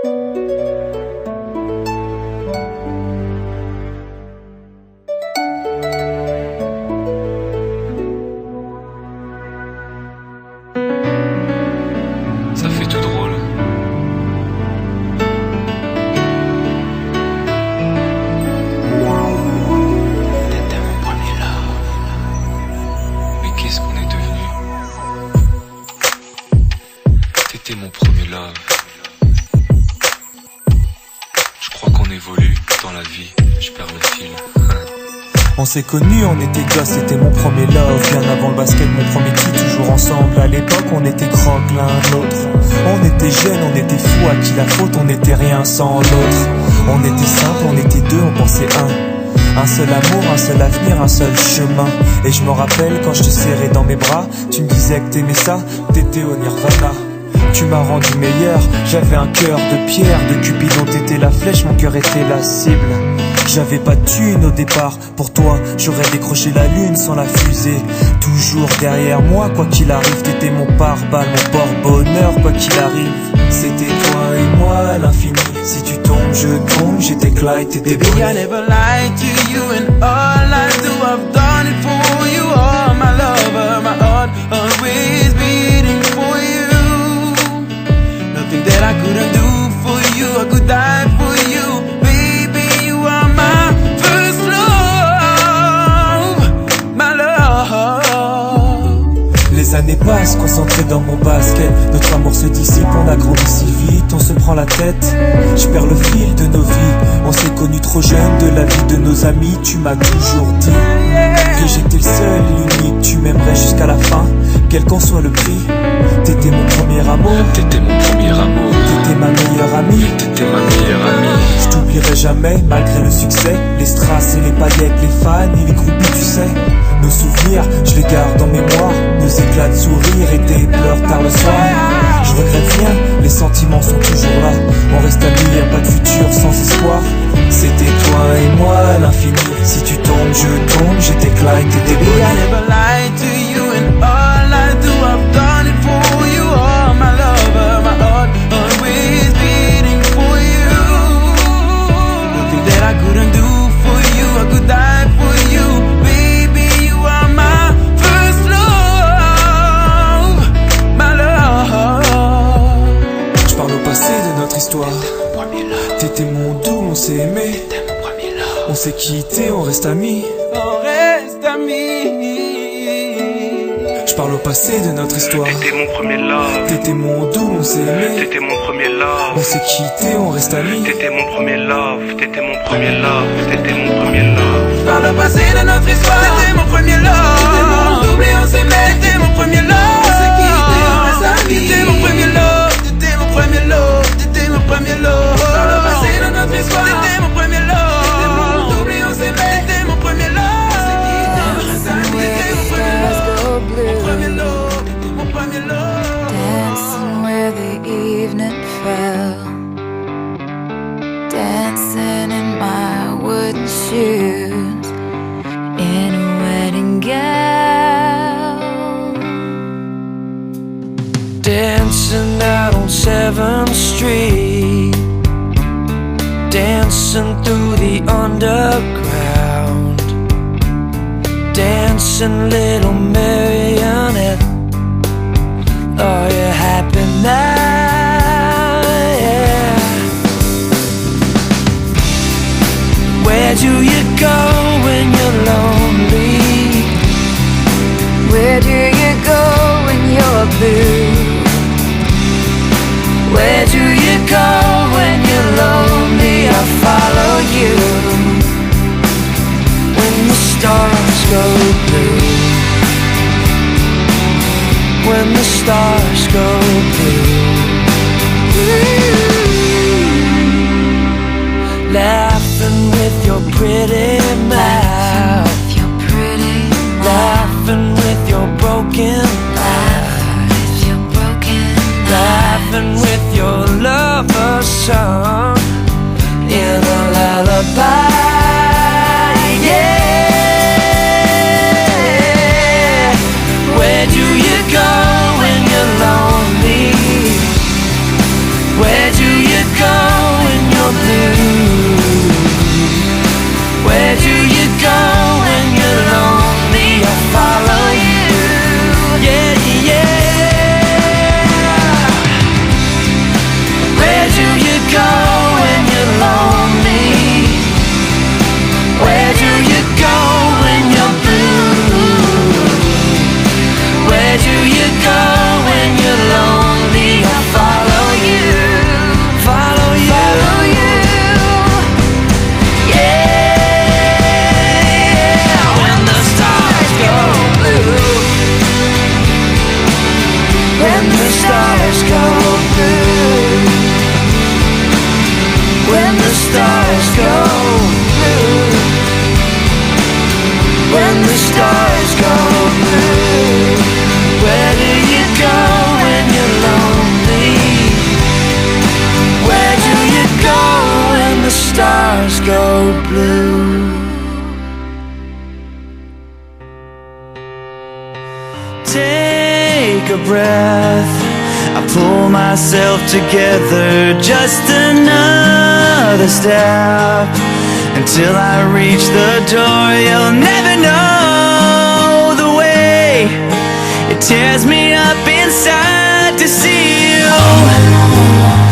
Ça fait tout drôle. T'étais mon premier love. Mais qu'est-ce qu'on est devenu? T'étais mon premier love. Je crois qu'on évolue dans la vie. Je perds le fil. On s'est connus, on était gosses, c'était mon premier love. Bien avant le basket, mon premier titre, toujours ensemble. À l'époque, on était croque l'un l'autre. On était jeunes, on était fous, à qui la faute, on n'était rien sans l'autre. On était simple, on était deux, on pensait un seul amour, un seul avenir, un seul chemin. Et je me rappelle quand je te serrais dans mes bras, tu me disais que t'aimais ça, t'étais au nirvana. Tu m'as rendu meilleur, j'avais un cœur de pierre. De Cupidon t'étais la flèche, mon cœur était la cible. J'avais pas de thune au départ, pour toi j'aurais décroché la lune sans la fusée. Toujours derrière moi, quoi qu'il arrive, t'étais mon pare-balles, mon porte-bonheur, quoi qu'il arrive. C'était toi et moi à l'infini. Si tu tombes, je tombe, j'étais Clyde, t'étais Baby, I never lied to you, and all I do, I've done it for you. Oh, my lover, my heart always beating for you. Nothing that I couldn't do for you, I could die for you. Baby, you are my first love, my love. Les années passent, concentrées dans mon basket. Notre amour se dissipe, on a grandi si vite, on se prend la tête. Je perds le fil de nos vies. On s'est connus trop jeunes, de la vie de nos amis. Tu m'as toujours dit que j'étais le seul et l'unique. Tu m'aimerais jusqu'à la fin, quel qu'en soit le prix. T'étais mon premier amour. T'étais mon premier amour. T'étais ma meilleure amie. T'étais ma meilleure amie. Je t'oublierai jamais, malgré le succès. Les strass et les paillettes, les fans et les groupies, tu sais. Nos souvenirs, je les garde en mémoire. Nos éclats de sourire et tes pleurs tard le soir. Je regrette rien, les sentiments sont toujours là. On reste amis, y'a pas de futur sans espoir. C'était toi et moi à l'infini. Si tu tombes, je tombe, j'étais Clyde, t'étais Baby, I Bonnie. never lied to you, and all I do, I've done it for you. Oh, my lover, my heart always beating for you. Nothing that I couldn't do for you, I could die for you. Baby, you are my first love, my love. Je parle au passé de notre histoire. T'étais mon doux, on s'est aimé. On s'est quitté, on reste amis. On reste amis. Je parle au passé de notre histoire. T'étais mon premier love. T'étais mon doux, on s'est aimé. T'étais mon premier love. On s'est quitté, on reste amis. T'étais mon premier love. T'étais mon premier love. T'étais mon premier love. Par le passé de notre histoire, c'était mon premier love. C'était mon double et on s'aimait. C'était mon premier love. On s'est quitté, on reste amis. C'était mon premier love. C'était mon premier love. C'était mon premier love. Par le passé de notre histoire, c'était mon premier love. C'était mon double et on s'aimait. C'était mon premier love. On s'est quitté, on reste amis. C'était mon premier love. Mon premier love. C'était mon premier love. Dancing where the evening fell, dancing in my wooden shoes, in a wedding gown, dancing out on 7th Street, dancing through the underground, dancing little marionette. Are you happy now? Yeah. Where do you go when you're lonely? where do you go when you're blue? Where do you go when you're lonely? I follow you. When the stars go blue, when the stars go blue, laughing with your pretty mouth, laughing with your broken laughing with your lover's song in a lullaby. Yeah. Where do you go when you're lonely? blue. Take a breath, I pull myself together, just another step until I reach the door. You'll never know the way it tears me up inside to see you.